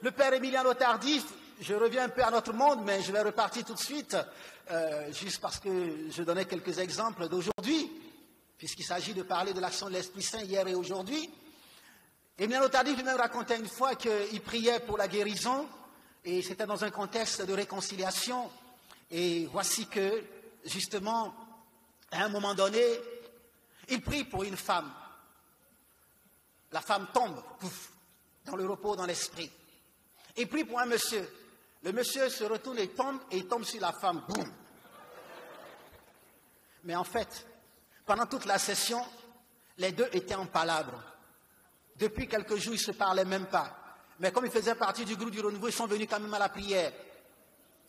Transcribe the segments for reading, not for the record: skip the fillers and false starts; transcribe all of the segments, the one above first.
Le père Emiliano Tardif, je reviens un peu à notre monde, mais je vais repartir tout de suite, juste parce que je donnais quelques exemples d'aujourd'hui, puisqu'il s'agit de parler de l'action de l'Esprit Saint hier et aujourd'hui. Emiliano Tardif lui-même racontait une fois qu'il priait pour la guérison, et c'était dans un contexte de réconciliation. Et voici que, justement, à un moment donné, il prie pour une femme. La femme tombe, pouf, dans le repos, dans l'esprit. Il prie pour un monsieur. Le monsieur se retourne et il tombe sur la femme, boum. Mais en fait, pendant toute la session, les deux étaient en palabre. Depuis quelques jours, ils ne se parlaient même pas. Mais comme ils faisaient partie du groupe du renouveau, ils sont venus quand même à la prière.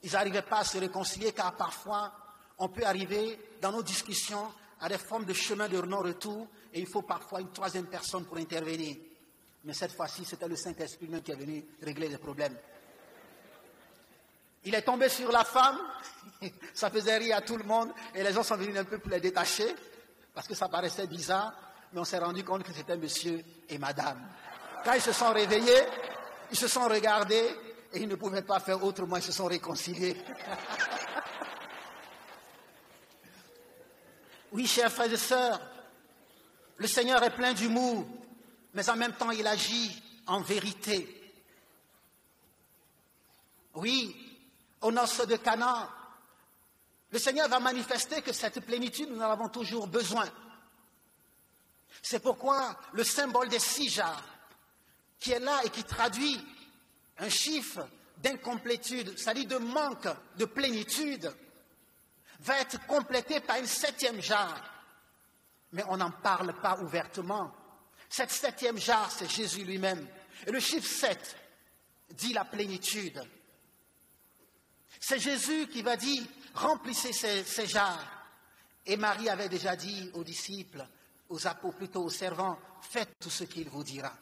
Ils n'arrivaient pas à se réconcilier car parfois, on peut arriver dans nos discussions à des formes de chemin de non-retour et il faut parfois une troisième personne pour intervenir. Mais cette fois-ci, c'était le Saint-Esprit même qui est venu régler les problèmes. Il est tombé sur la femme, ça faisait rire à tout le monde et les gens sont venus un peu pour les détacher parce que ça paraissait bizarre, mais on s'est rendu compte que c'était monsieur et madame. Quand ils se sont réveillés, ils se sont regardés et ils ne pouvaient pas faire autrement, ils se sont réconciliés. Oui, chers frères et sœurs, le Seigneur est plein d'humour, mais en même temps, il agit en vérité. Oui, aux noces de Cana, le Seigneur va manifester que cette plénitude, nous en avons toujours besoin. C'est pourquoi le symbole des 6 jarres, qui est là et qui traduit un chiffre d'incomplétude, c'est-à-dire de manque de plénitude, va être complété par une 7e jarre. Mais on n'en parle pas ouvertement. Cette 7e jarre, c'est Jésus lui-même. Et le chiffre 7 dit la plénitude. C'est Jésus qui va dire, remplissez ces jarres. Et Marie avait déjà dit aux disciples, aux apôtres, plutôt aux servants, faites tout ce qu'il vous dira.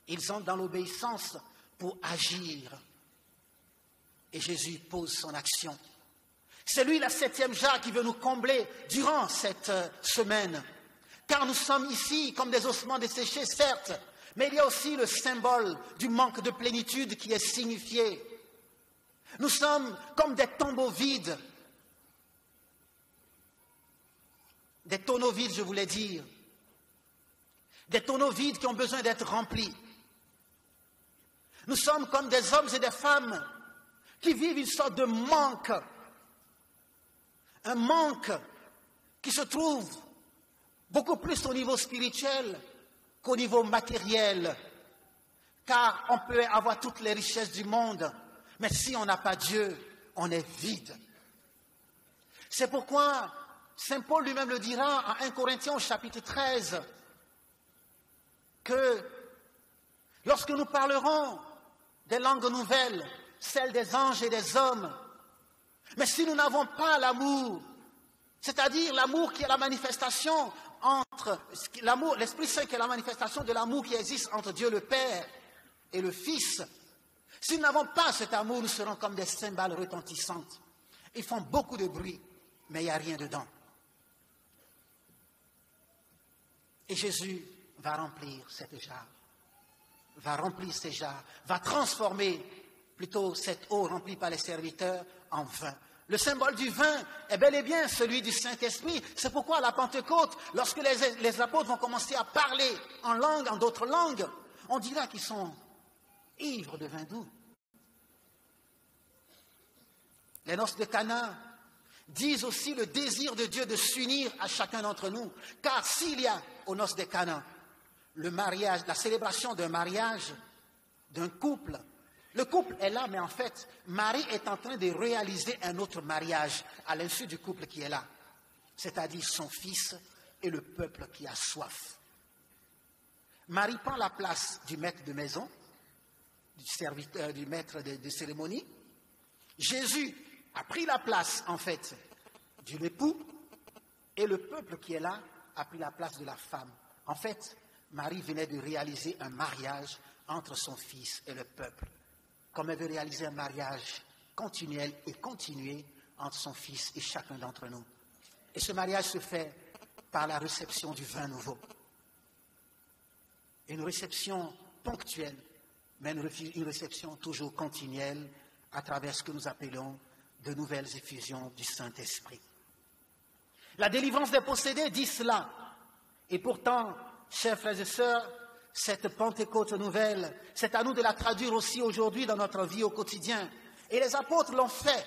Ils ont dans l'obéissance pour agir. Et Jésus pose son action. C'est lui la 7e jarre qui veut nous combler durant cette semaine. Car nous sommes ici comme des ossements desséchés, certes, mais il y a aussi le symbole du manque de plénitude qui est signifié. Nous sommes comme des tombeaux vides, des tonneaux vides, je voulais dire, des tonneaux vides qui ont besoin d'être remplis. Nous sommes comme des hommes et des femmes qui vivent une sorte de manque, un manque qui se trouve beaucoup plus au niveau spirituel qu'au niveau matériel, car on peut avoir toutes les richesses du monde, mais si on n'a pas Dieu, on est vide. C'est pourquoi Saint Paul lui-même le dira en 1 Corinthiens au chapitre 13, que lorsque nous parlerons des langues nouvelles, celles des anges et des hommes, mais si nous n'avons pas l'amour, c'est-à-dire l'amour qui est la manifestation entre l'amour, l'Esprit Saint qui est la manifestation de l'amour qui existe entre Dieu le Père et le Fils, si nous n'avons pas cet amour, nous serons comme des cymbales retentissantes. Ils font beaucoup de bruit, mais il n'y a rien dedans. Et Jésus va remplir cette jarre, va remplir ces jarres, va transformer plutôt cette eau remplie par les serviteurs en vin. Le symbole du vin est bel et bien celui du Saint-Esprit. C'est pourquoi à la Pentecôte, lorsque les apôtres vont commencer à parler en langue, en d'autres langues, on dira qu'ils sont ivres de vin doux. Les noces de Cana disent aussi le désir de Dieu de s'unir à chacun d'entre nous. Car s'il y a aux noces de Cana le mariage, la célébration d'un mariage, d'un couple, le couple est là, mais en fait, Marie est en train de réaliser un autre mariage à l'insu du couple qui est là, c'est-à-dire son fils et le peuple qui a soif. Marie prend la place du maître de maison, du serviteur, du maître de cérémonie. Jésus a pris la place, en fait, de l'époux, et le peuple qui est là a pris la place de la femme. En fait, Marie venait de réaliser un mariage entre son fils et le peuple, comme elle veut réaliser un mariage continuel et continué entre son fils et chacun d'entre nous. Et ce mariage se fait par la réception du vin nouveau. Une réception ponctuelle mais une réception toujours continuelle à travers ce que nous appelons de nouvelles effusions du Saint-Esprit. La délivrance des possédés dit cela. Et pourtant, chers frères et sœurs, cette Pentecôte nouvelle, c'est à nous de la traduire aussi aujourd'hui dans notre vie au quotidien. Et les apôtres l'ont fait.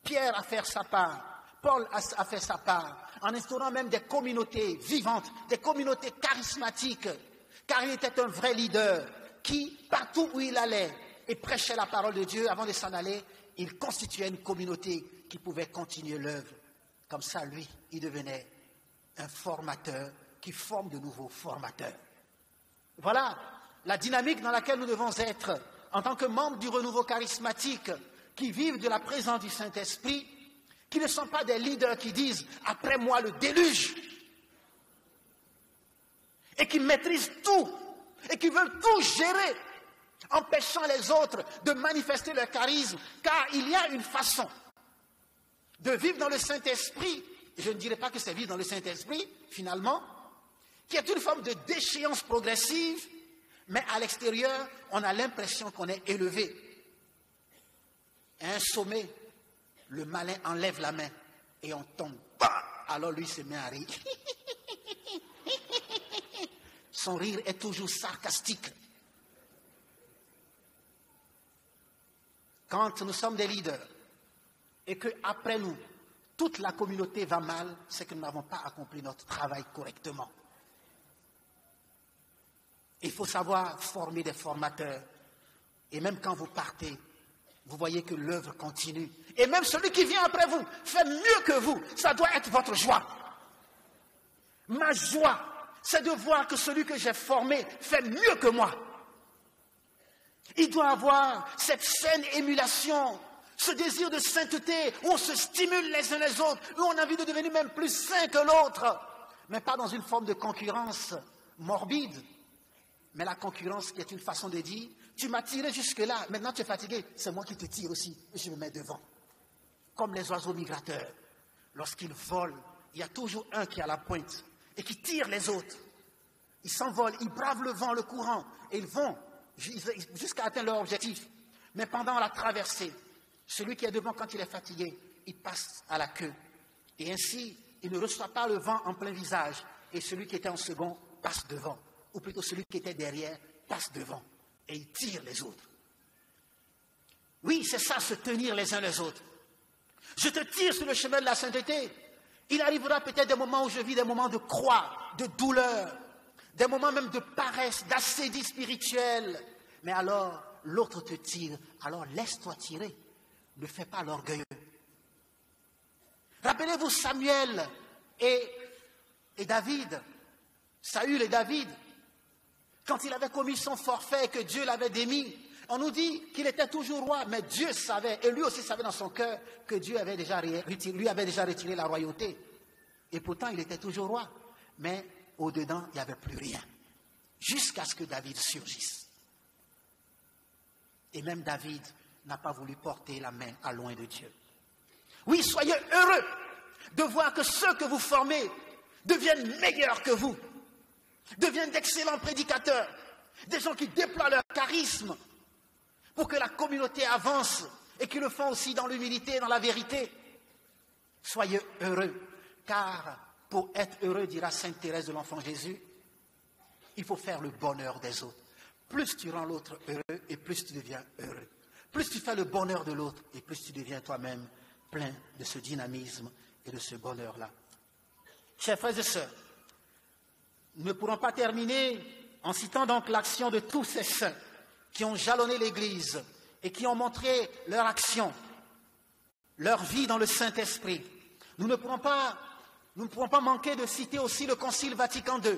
Pierre a fait sa part. Paul a fait sa part, en instaurant même des communautés vivantes, des communautés charismatiques, car il était un vrai leader qui, partout où il allait et prêchait la parole de Dieu, avant de s'en aller, il constituait une communauté qui pouvait continuer l'œuvre. Comme ça, lui, il devenait un formateur qui forme de nouveaux formateurs. Voilà la dynamique dans laquelle nous devons être en tant que membres du renouveau charismatique qui vivent de la présence du Saint-Esprit, qui ne sont pas des leaders qui disent « après moi le déluge » et qui maîtrisent tout et qui veulent tout gérer, empêchant les autres de manifester leur charisme, car il y a une façon de vivre dans le Saint-Esprit, et je ne dirais pas que c'est vivre dans le Saint-Esprit, finalement, qui est une forme de déchéance progressive, mais à l'extérieur, on a l'impression qu'on est élevé. À un sommet, le malin enlève la main et on tombe. Bah! Alors lui se met à rire. Son rire est toujours sarcastique. Quand nous sommes des leaders et qu'après nous, toute la communauté va mal, c'est que nous n'avons pas accompli notre travail correctement. Il faut savoir former des formateurs. Et même quand vous partez, vous voyez que l'œuvre continue. Et même celui qui vient après vous fait mieux que vous. Ça doit être votre joie. Ma joie, c'est de voir que celui que j'ai formé fait mieux que moi. Il doit avoir cette saine émulation, ce désir de sainteté, où on se stimule les uns les autres, où on a envie de devenir même plus saint que l'autre. Mais pas dans une forme de concurrence morbide, mais la concurrence qui est une façon de dire, tu m'as tiré jusque-là, maintenant tu es fatigué, c'est moi qui te tire aussi, et je me mets devant. Comme les oiseaux migrateurs, lorsqu'ils volent, il y a toujours un qui est à la pointe et qui tire les autres. Ils s'envolent, ils bravent le vent, le courant, et ils vont jusqu'à atteindre leur objectif. Mais pendant la traversée, celui qui est devant, quand il est fatigué, il passe à la queue. Et ainsi, il ne reçoit pas le vent en plein visage, et celui qui était en second passe devant. Ou plutôt celui qui était derrière passe devant. Et il tire les autres. Oui, c'est ça, se tenir les uns les autres. Je te tire sur le chemin de la sainteté. Il arrivera peut-être des moments où je vis des moments de croix, de douleur, des moments même de paresse, d'assédie spirituelle. Mais alors, l'autre te tire. Alors laisse-toi tirer. Ne fais pas l'orgueilleux. Rappelez-vous Samuel et David. Saül et David. Quand il avait commis son forfait et que Dieu l'avait démis, on nous dit qu'il était toujours roi, mais Dieu savait, et lui aussi savait dans son cœur, que Dieu avait déjà lui avait déjà retiré la royauté. Et pourtant, il était toujours roi. Mais au-dedans, il n'y avait plus rien. Jusqu'à ce que David surgisse. Et même David n'a pas voulu porter la main à loin de Dieu. Oui, soyez heureux de voir que ceux que vous formez deviennent meilleurs que vous. Deviennent d'excellents prédicateurs, des gens qui déploient leur charisme pour que la communauté avance et qui le font aussi dans l'humilité et dans la vérité. Soyez heureux, car pour être heureux, dira Sainte Thérèse de l'Enfant Jésus, il faut faire le bonheur des autres. Plus tu rends l'autre heureux et plus tu deviens heureux. Plus tu fais le bonheur de l'autre et plus tu deviens toi-même plein de ce dynamisme et de ce bonheur-là. Chers frères et sœurs, nous ne pourrons pas terminer en citant donc l'action de tous ces saints qui ont jalonné l'Église et qui ont montré leur action, leur vie dans le Saint-Esprit. Nous ne pourrons pas manquer de citer aussi le Concile Vatican II,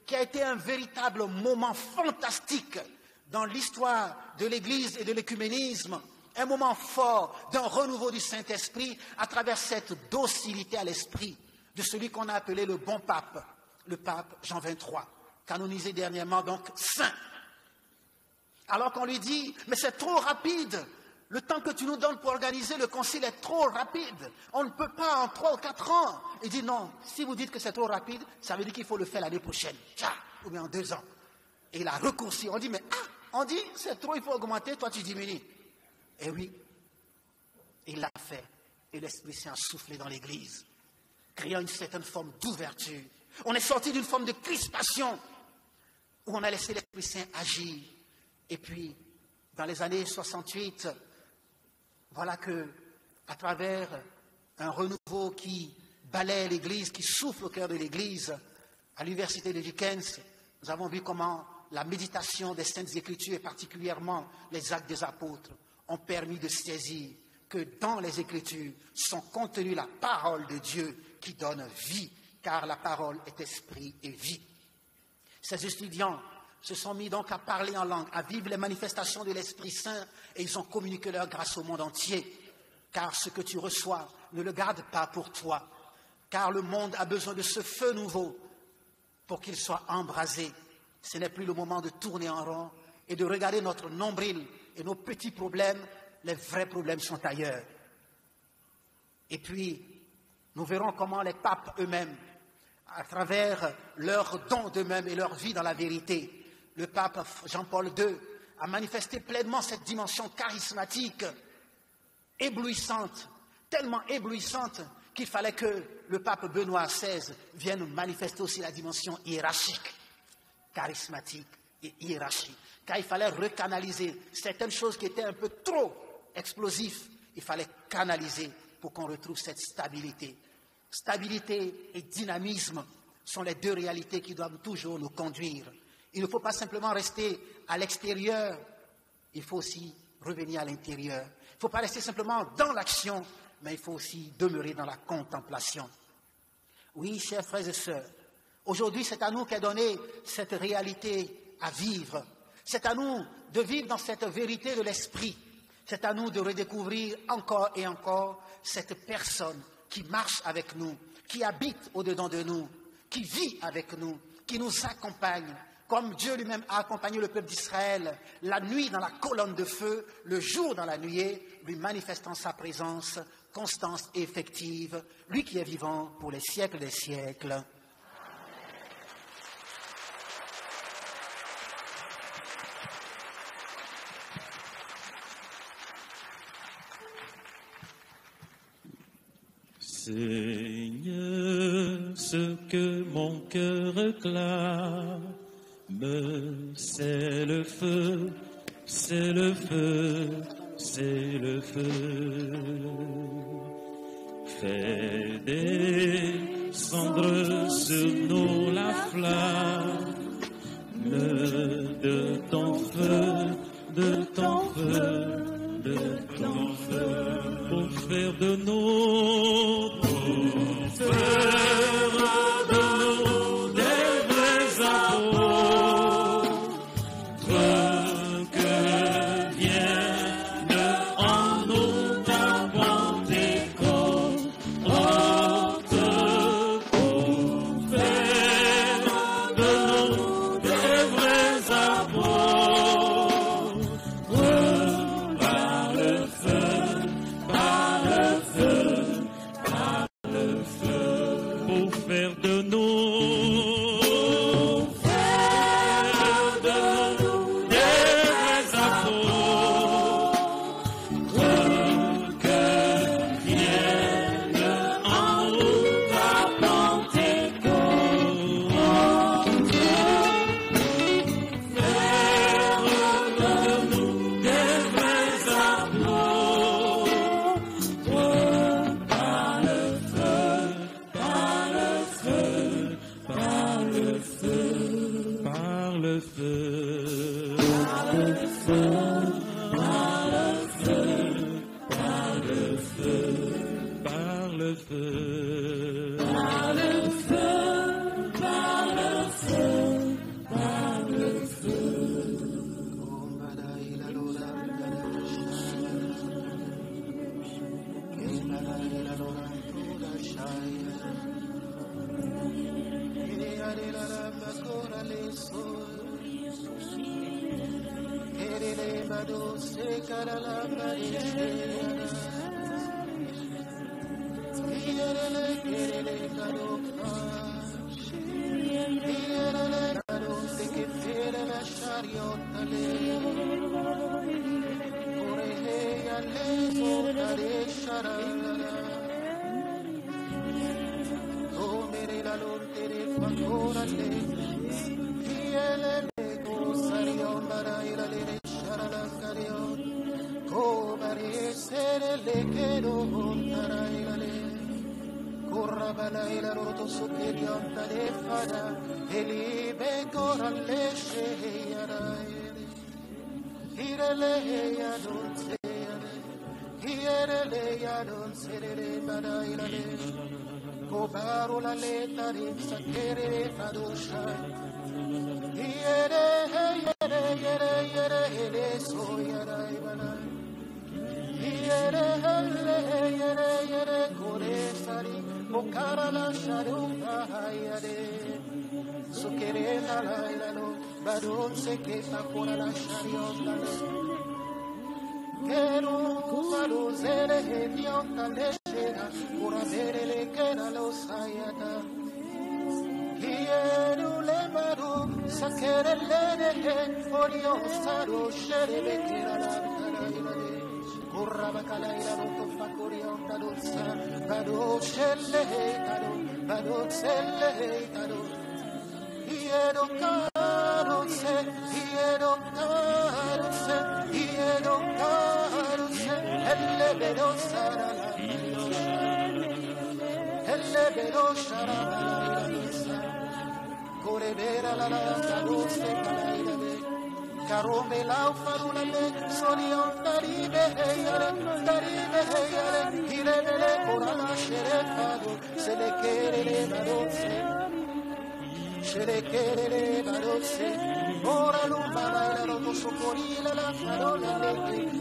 qui a été un véritable moment fantastique dans l'histoire de l'Église et de l'écuménisme, un moment fort d'un renouveau du Saint-Esprit à travers cette docilité à l'esprit de celui qu'on a appelé le bon pape, le pape Jean XXIII, canonisé dernièrement, donc saint. Alors qu'on lui dit, mais c'est trop rapide, le temps que tu nous donnes pour organiser le concile est trop rapide, on ne peut pas en 3 ou 4 ans. Il dit non, si vous dites que c'est trop rapide, ça veut dire qu'il faut le faire l'année prochaine, ou bien en 2 ans. Et il a raccourci, on dit, mais On dit, c'est trop, il faut augmenter, toi tu diminues. Et oui, il l'a fait. Et l'Esprit Saint a soufflé dans l'Église, créant une certaine forme d'ouverture. On est sorti d'une forme de crispation, où on a laissé l'Esprit Saint agir. Et puis, dans les années 68, voilà que, à travers un renouveau qui balaie l'Église, qui souffle au cœur de l'Église, à l'université de Dickens, nous avons vu comment la méditation des Saintes Écritures, et particulièrement les Actes des Apôtres, ont permis de saisir que dans les Écritures sont contenues la parole de Dieu qui donne vie, car la parole est esprit et vie. Ces étudiants se sont mis donc à parler en langue, à vivre les manifestations de l'Esprit Saint, et ils ont communiqué leur grâce au monde entier. Car ce que tu reçois, ne le garde pas pour toi, car le monde a besoin de ce feu nouveau pour qu'il soit embrasé. Ce n'est plus le moment de tourner en rond et de regarder notre nombril et nos petits problèmes. Les vrais problèmes sont ailleurs. Et puis, nous verrons comment les papes eux-mêmes, à travers leur don d'eux-mêmes et leur vie dans la vérité, le pape Jean-Paul II a manifesté pleinement cette dimension charismatique, éblouissante, tellement éblouissante qu'il fallait que le pape Benoît XVI vienne manifester aussi la dimension hiérarchique, charismatique et hiérarchique. Car il fallait recanaliser certaines choses qui étaient un peu trop explosives. Il fallait canaliser pour qu'on retrouve cette stabilité. Stabilité et dynamisme sont les deux réalités qui doivent toujours nous conduire. Il ne faut pas simplement rester à l'extérieur, il faut aussi revenir à l'intérieur. Il ne faut pas rester simplement dans l'action, mais il faut aussi demeurer dans la contemplation. Oui, chers frères et sœurs, aujourd'hui c'est à nous qu'est donnée cette réalité à vivre. C'est à nous de vivre dans cette vérité de l'esprit. C'est à nous de redécouvrir encore et encore cette personne qui marche avec nous, qui habite au-dedans de nous, qui vit avec nous, qui nous accompagne, comme Dieu lui-même a accompagné le peuple d'Israël, la nuit dans la colonne de feu, le jour dans la nuée, lui manifestant sa présence constante et effective, lui qui est vivant pour les siècles des siècles. Seigneur, ce que mon cœur réclame, c'est le feu, c'est le feu, c'est le feu. Fais descendre sur nous la flamme de ton feu, de ton feu, de ton feu, pour faire de nous, pour faire de nous des vrais apôtres, que vienne en nous ta Pentecôte, pour faire de nous des vrais apôtres, par le feu, par le feu, par le feu, pour faire de nous, des vrais apôtres, que vienne en nous ta Pentecôte, faire de nous des vrais apôtres, par le feu, par le feu, par le feu, par le feu, par le feu, par le feu, par le feu, par le feu, par le feu, par le feu, par le feu. Shine. sariotale. Oreheya lezotare sharala. O mere la lontere fakora le. Hiele lego sariombara ilale sharala kariot. Ko bare sere le kero ontara ilale. Corrabala ila roto superior tale fada elibe coralle sheyara hirele ya dulce hirele ya dulce re bada ila le cobaro la leta rinsa kere fadusha yere soyara ibana yere kore sari Bokara la sharupa hayade, sukere la lailalo, badun se que pakura la shariotale. Keru kufalu zere hediotale shena, pura vere le kera lo sayata. Hieru le baru, sakere le he, orio saru shere bekira la karailale. Kurra bakala ila roto fakuri onda dulsa, bado shelle heitado, bado selle heitado. Hiedo karuse, helle bedo sarala, helle bedo sharala ila dulsa. Kore vera la kaduse kala ila de. Carome lau farula le sonion daribe heyare hirele corala sherefado se le quiere le barose ora lumara la roto socorila la farola le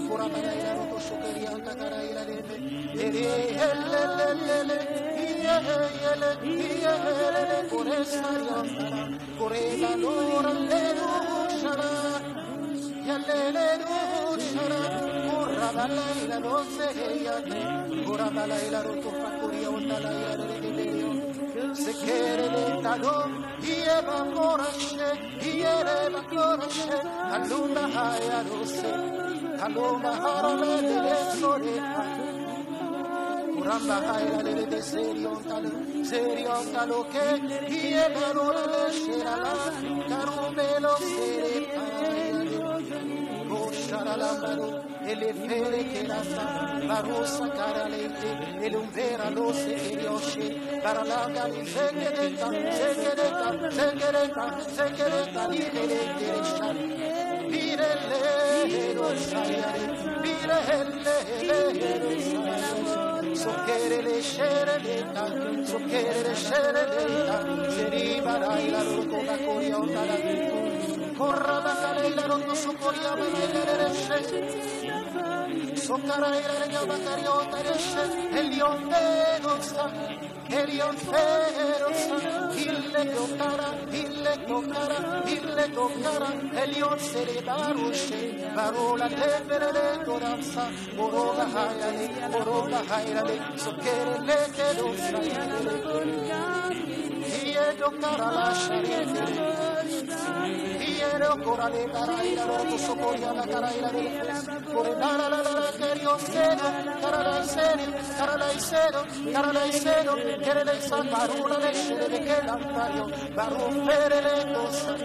ora para la roto socoria la cara ila le ele por esa yandara por ella lora le shara Yalele shara ora balaila no se yate ora balaila roto facuria onda la ira de Dio se quiere le tado ieba corashe alumna haya rose alumna harala de sore Uramba haila de seriontalo che ieba rola sherala carumelo sere Sharalambaro, e le fere che la sa, la rossa caralente, e l'umbera lo se che riosce, caralaga mi segheretta, libere shari, birelle lo shayare, birelle lo shayare, socchere le scereletta, se ribarai la roco da corionda la vita. Corra la carela roto socoria vedere Socara la regna bacariota resce e lionde non sa e lionde non sa ille tocara e lion se le barusce parola levere le corazza oroga hairale socchere le che non sa e tocara la shariete Quiero corale caraira roto socoria la caraira del por la querio seno caralai seno quiere le sacaruna le scene de che lampario va rompere le cosa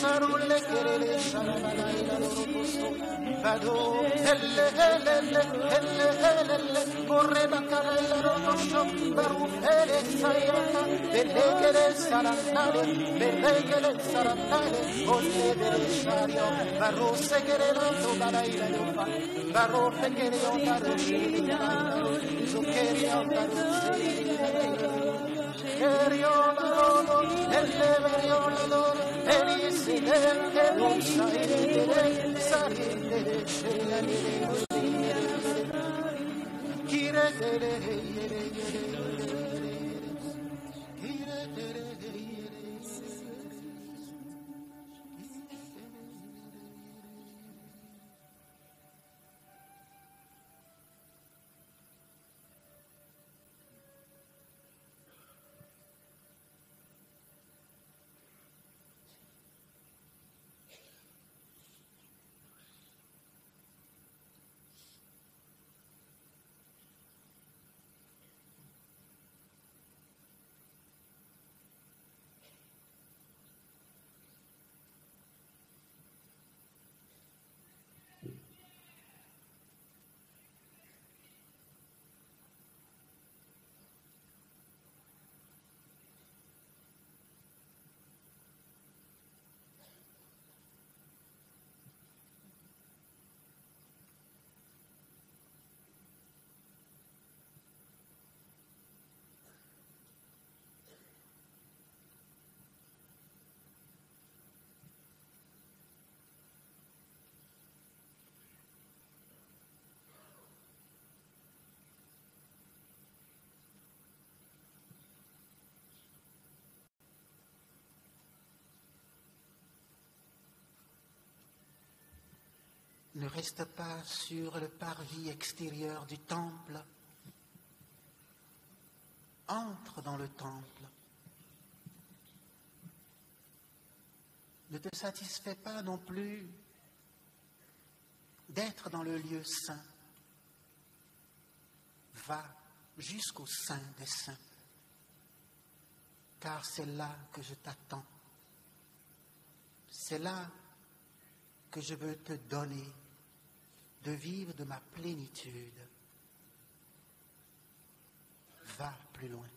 Sarulle kerele shalabala ila rotoso vado elle corre bacala ila rotoso baru ele sayata belegele sarandale olle dele shario baru segere to bala ila yofa baru fekere onda roshiri zuccheri onda roshiri Keriola, elle veriola, Eliside, non saire, ne reste pas sur le parvis extérieur du temple. Entre dans le temple. Ne te satisfais pas non plus d'être dans le lieu saint. Va jusqu'au sein des saints, car c'est là que je t'attends. C'est là que je veux te donner de vivre de ma plénitude. Va plus loin.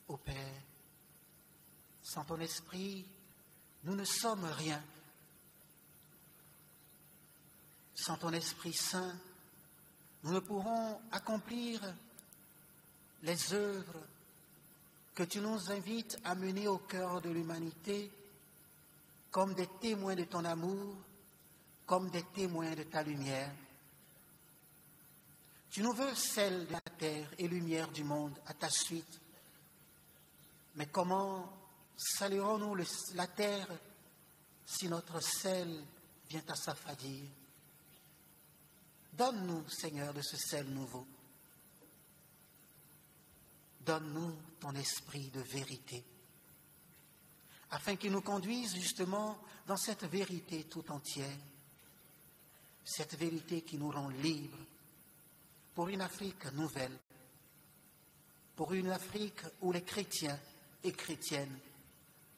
Ô Père, sans ton esprit, nous ne sommes rien. Sans ton Esprit Saint, nous ne pourrons accomplir les œuvres que tu nous invites à mener au cœur de l'humanité comme des témoins de ton amour, comme des témoins de ta lumière. Tu nous veux sel de la terre et lumière du monde à ta suite. Mais comment saluerons-nous la terre si notre sel vient à s'affadir? Donne-nous, Seigneur, de ce sel nouveau. Donne-nous ton esprit de vérité, afin qu'il nous conduise justement dans cette vérité tout entière, cette vérité qui nous rend libres pour une Afrique nouvelle, pour une Afrique où les chrétiens et chrétiennes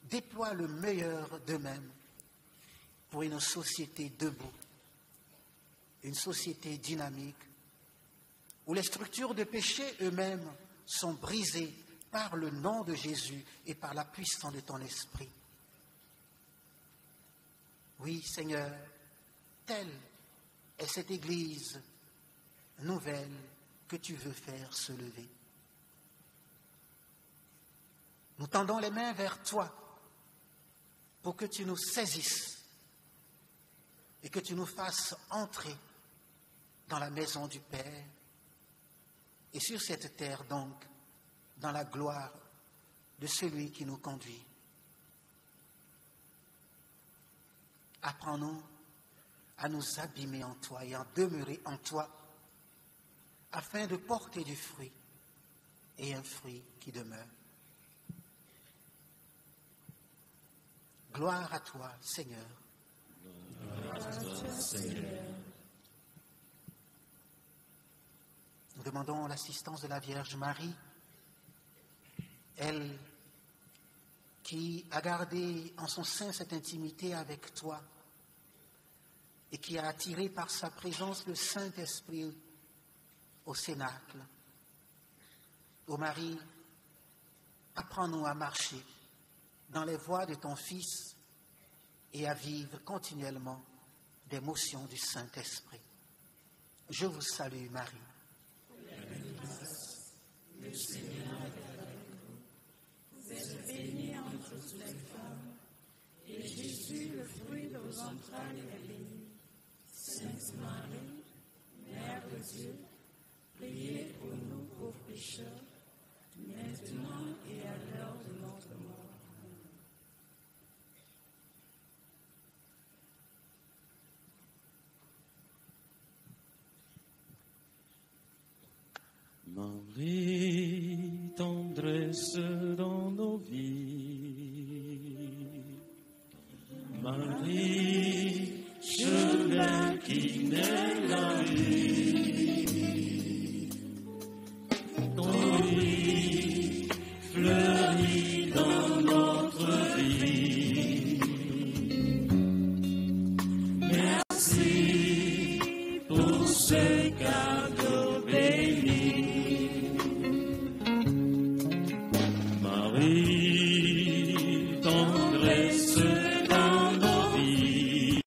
déploient le meilleur d'eux-mêmes pour une société debout, une société dynamique, où les structures de péché eux-mêmes sont brisées par le nom de Jésus et par la puissance de ton esprit. Oui, Seigneur, telle est cette Église nouvelle que tu veux faire se lever. Nous tendons les mains vers toi pour que tu nous saisisses et que tu nous fasses entrer dans la maison du Père et sur cette terre donc, dans la gloire de celui qui nous conduit. Apprends-nous à nous abîmer en toi et à demeurer en toi afin de porter du fruit et un fruit qui demeure. Gloire à toi, Seigneur. Gloire à toi, Seigneur. Nous demandons l'assistance de la Vierge Marie, elle qui a gardé en son sein cette intimité avec toi et qui a attiré par sa présence le Saint-Esprit au Cénacle. Ô Marie, apprends-nous à marcher dans les voies de ton Fils et à vivre continuellement des motions du Saint-Esprit. Je vous salue, Marie. Le Seigneur est avec vous. Vous êtes bénie entre toutes les femmes, et Jésus, le fruit de vos entrailles, est béni. Sainte Marie, Mère de Dieu, priez pour nous pauvres pécheurs, maintenant et à l'heure de notre mort. Marie, tendresse dans nos vies. Marie, chemin qui naît la vie. Ton lit fleurit dans notre vie. Merci pour ce cadeau béni. Marie, tendresse dans nos vies.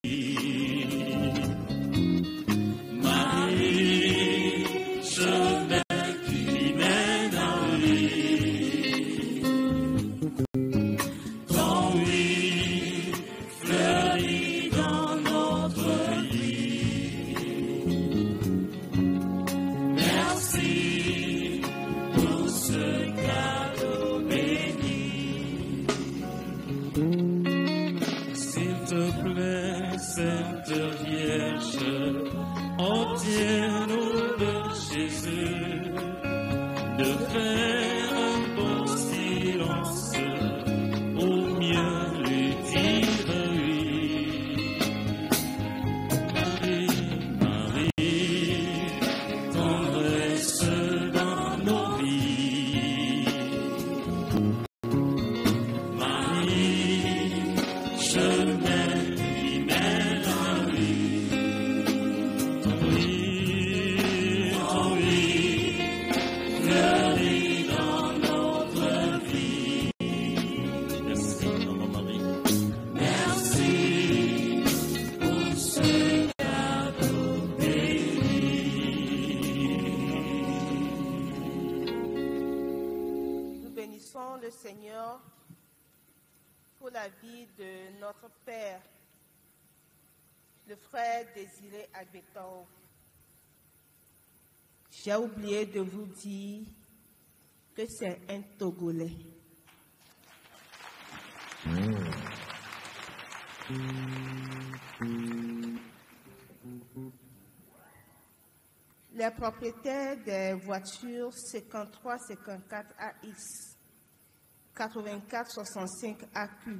Marie, chemin qui mène à Obtiens-nous de Jésus de faire un bon silence, au mieux lui dire oui. Marie, Marie, tendresse dans nos vies. Marie, chemin qui mène à lui. Fleuris dans notre vie. Merci, Maman Marie. Merci pour ce cadeau béni. Nous bénissons le Seigneur pour la vie de notre Père, le frère Désiré Agbetao. J'ai oublié de vous dire que c'est un Togolais. Les propriétaires des voitures 53-54 AX, 84-65 AQ,